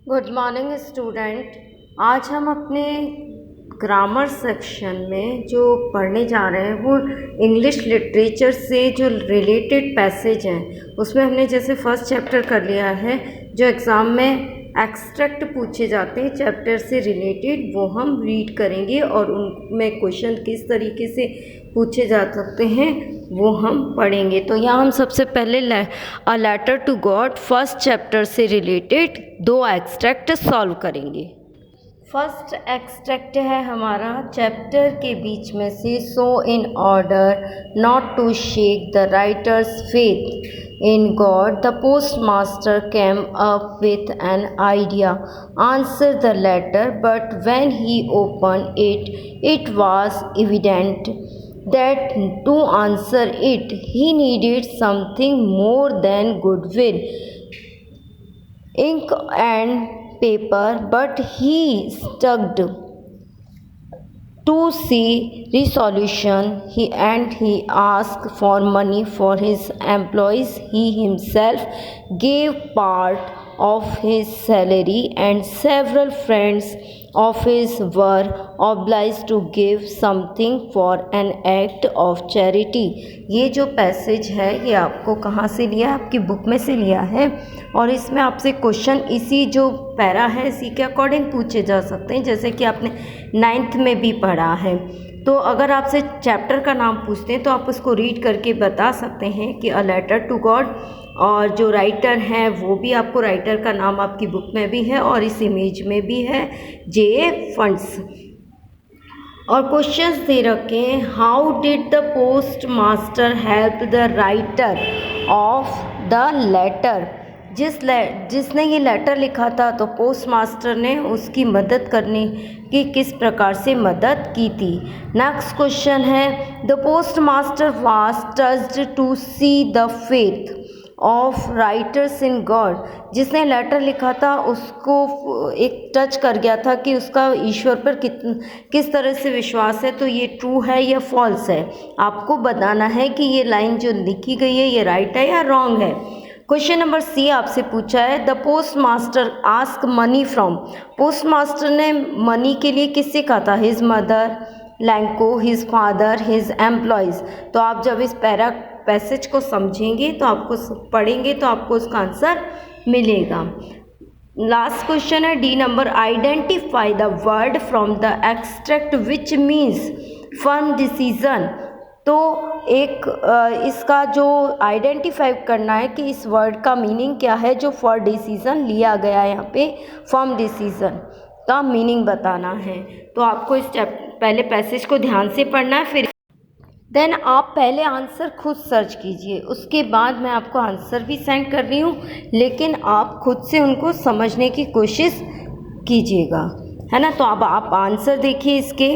Good morning student. आज हम अपने ग्रामर सेक्शन में जो पढ़ने जा रहे हैं वो इंग्लिश लिटरेचर से जो रिलेटेड पैसेज हैं उसमें हमने जैसे फर्स्ट चैप्टर कर लिया है। जो एग्ज़ाम में एक्सट्रैक्ट पूछे जाते हैं चैप्टर से रिलेटेड वो हम रीड करेंगे और उनमें क्वेश्चन किस तरीके से पूछे जा सकते हैं वो हम पढ़ेंगे। तो यहाँ हम सबसे पहले a letter to God first chapter से रिलेटेड 2 एक्सट्रैक्ट सॉल्व करेंगे। फर्स्ट एक्सट्रैक्ट है हमारा चैप्टर के बीच में से, so in order not to shake the writer's faith in God, the postmaster came up with an idea. Answer the letter, but when he opened it, it was evident that to answer it, he needed something more than goodwill, ink and paper, but he stuck to see resolution he asked for money for his employees. He himself gave part of his salary, and several friends of his were obliged to give something for an act of charity. ये जो passage है ये आपको कहाँ से लिया है? आपकी बुक में से लिया है और इसमें आपसे क्वेश्चन इसी जो पैरा है इसी के अकॉर्डिंग पूछे जा सकते हैं, जैसे कि आपने 9th में भी पढ़ा है। तो अगर आपसे चैप्टर का नाम पूछते हैं तो आप उसको रीड करके बता सकते हैं कि अ लेटर टू गॉड, और जो राइटर हैं वो भी आपको राइटर का नाम आपकी बुक में भी है और इस इमेज में भी है, जे फंड्स। और क्वेश्चंस दे रखे हैं, how did the postmaster help the writer of the letter. जिसने ये लेटर लिखा था तो पोस्ट मास्टर ने उसकी मदद करने की किस प्रकार से मदद की थी। नेक्स्ट क्वेश्चन है, the postmaster was touched to see the faith of writers in God. जिसने लेटर लिखा था उसको एक टच कर गया था कि उसका ईश्वर पर किस तरह से विश्वास है। तो ये ट्रू है या फॉल्स है, आपको बताना है कि ये लाइन जो लिखी गई है ये राइट है या रॉन्ग है। क्वेश्चन नंबर सी आपसे पूछा है, the post master ask money from. Post master ने मनी के लिए किससे कहा था? His mother, Lanco, his father, his employees. तो आप जब इस पैसेज को समझेंगे तो आपको पढ़ेंगे तो आपको उसका आंसर मिलेगा। लास्ट क्वेश्चन है D number, identify the word from the extract which means firm decision. तो एक इसका जो आइडेंटिफाई करना है कि इस वर्ड का मीनिंग क्या है जो फॉर डिसीज़न लिया गया है, यहाँ पे फर्म डिसीज़न का मीनिंग बताना है। तो आपको इस पहले पैसेज को ध्यान से पढ़ना है, फिर देन आप पहले आंसर खुद सर्च कीजिए, उसके बाद मैं आपको आंसर भी सेंड कर रही हूँ, लेकिन आप खुद से उनको समझने की कोशिश कीजिएगा, है ना। तो अब आप आंसर देखिए इसके।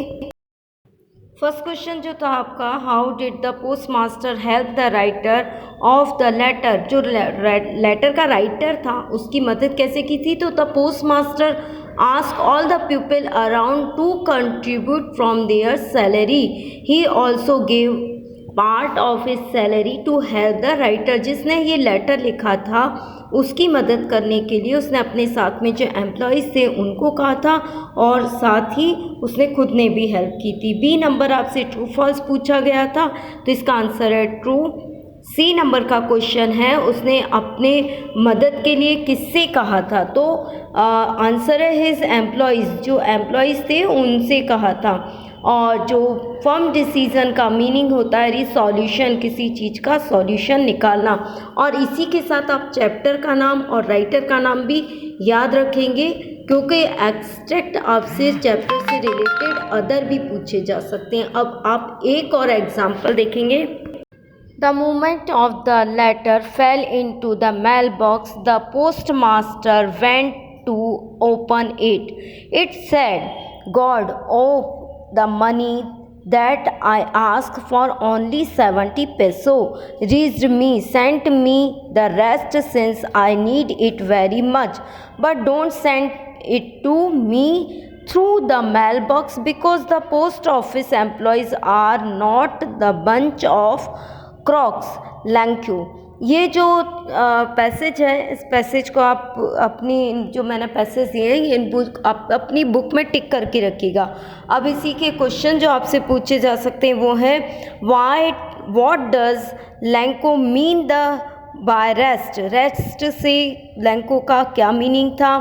फर्स्ट क्वेश्चन जो था आपका, how did the postmaster help the writer of the letter. जो लेटर का राइटर था उसकी मदद कैसे की थी? तो the postmaster ask all the people around to contribute from their salary. He also gave part of his salary to help the writer. जिसने ये लेटर लिखा था उसकी मदद करने के लिए उसने अपने साथ में जो एम्प्लॉयज़ थे उनको कहा था और साथ ही उसने खुद ने भी हेल्प की थी। बी नंबर आपसे ट्रू फॉल्स पूछा गया था तो इसका आंसर है ट्रू। सी नंबर का क्वेश्चन है, उसने अपने मदद के लिए किससे कहा था? तो आंसर है हिज एम्प्लॉयज़, जो एम्प्लॉयज़ थे उनसे कहा था। और जो फर्म डिसीज़न का मीनिंग होता है रिसॉल्यूशन, किसी चीज़ का सॉल्यूशन निकालना। और इसी के साथ आप चैप्टर का नाम और राइटर का नाम भी याद रखेंगे, क्योंकि एक्सट्रैक्ट आपसे चैप्टर से रिलेटेड अदर भी पूछे जा सकते हैं। अब आप एक और एग्जाम्पल देखेंगे। The moment of the letter fell into the mailbox, the postmaster went to open it. It said, God, oh, the money that I asked for only 70 peso. Reached me, sent me the rest since I need it very much. But don't send it to me through the mailbox because the post office employees are not the bunch of Crocs, thank you. ये जो passage है, इस passage को आप अपनी जो मैंने passage दिए हैं इन बुक आप अपनी बुक में टिक करके रखिएगा। अब इसी के क्वेश्चन जो आपसे पूछे जा सकते हैं वो है why what does Lencho mean the by rest. Rest से लैंको का क्या मीनिंग था।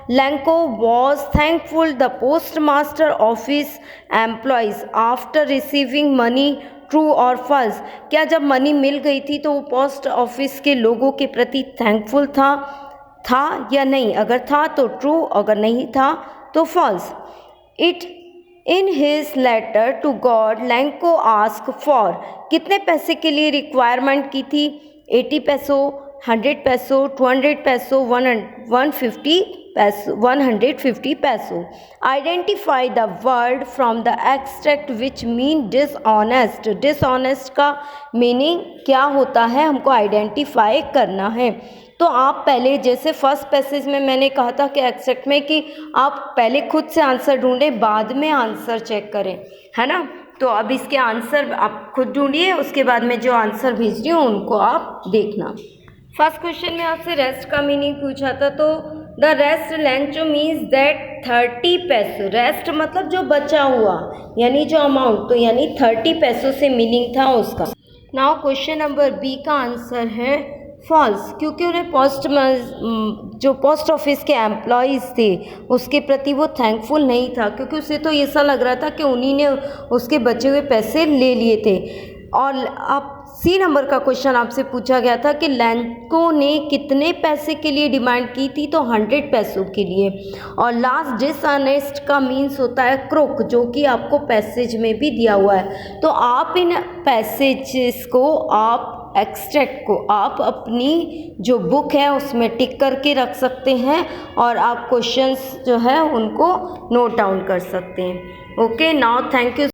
Lencho was thankful the postmaster office employees after receiving money, true और फॉल्स। क्या जब मनी मिल गई थी तो वो पोस्ट ऑफिस के लोगों के प्रति थैंकफुल था या नहीं। अगर था तो ट्रू, अगर नहीं था तो false. It in his letter to God Lencho ask for. कितने पैसे के लिए रिक्वायरमेंट की थी। 80 पैसों, 100 पैसों, 200 पैसों, 150 पैसों, 150 पैसों। Identify the word from the extract which mean dishonest. Dishonest का मीनिंग क्या होता है हमको आइडेंटिफाई करना है। तो आप पहले जैसे फर्स्ट पैसेज में मैंने कहा था कि एक्सट्रैक्ट में कि आप पहले खुद से आंसर ढूंढें बाद में आंसर चेक करें, है ना। तो अब इसके आंसर आप खुद ढूंढिए, उसके बाद में जो आंसर भेज रही हूँ उनको आप देखना। फर्स्ट क्वेश्चन में आपसे रेस्ट का मीनिंग पूछा था, तो द रेस्ट लैंचो मीन्स दैट 30 पैसों। रेस्ट मतलब जो बचा हुआ यानी जो अमाउंट, तो यानी 30 पैसों से मीनिंग था उसका। नाउ क्वेश्चन नंबर बी का आंसर है फॉल्स, क्योंकि उन्हें जो पोस्ट ऑफिस के एम्प्लॉयज़ थे उसके प्रति वो थैंकफुल नहीं था, क्योंकि उसे तो ऐसा लग रहा था कि उन्हीं ने उसके बचे हुए पैसे ले लिए थे। और अब सी नंबर का क्वेश्चन आपसे पूछा गया था कि लैंको ने कितने पैसे के लिए डिमांड की थी, तो 100 पैसों के लिए। और लास्ट डिसऑनेस्ट का मीन्स होता है क्रोक, जो कि आपको पैसेज में भी दिया हुआ है। तो आप इन पैसेजेस को आप एक्सट्रैक्ट को आप अपनी जो बुक है उसमें टिक करके रख सकते हैं और आप क्वेश्चंस जो है उनको नोट डाउन कर सकते हैं। Okay, now thank you.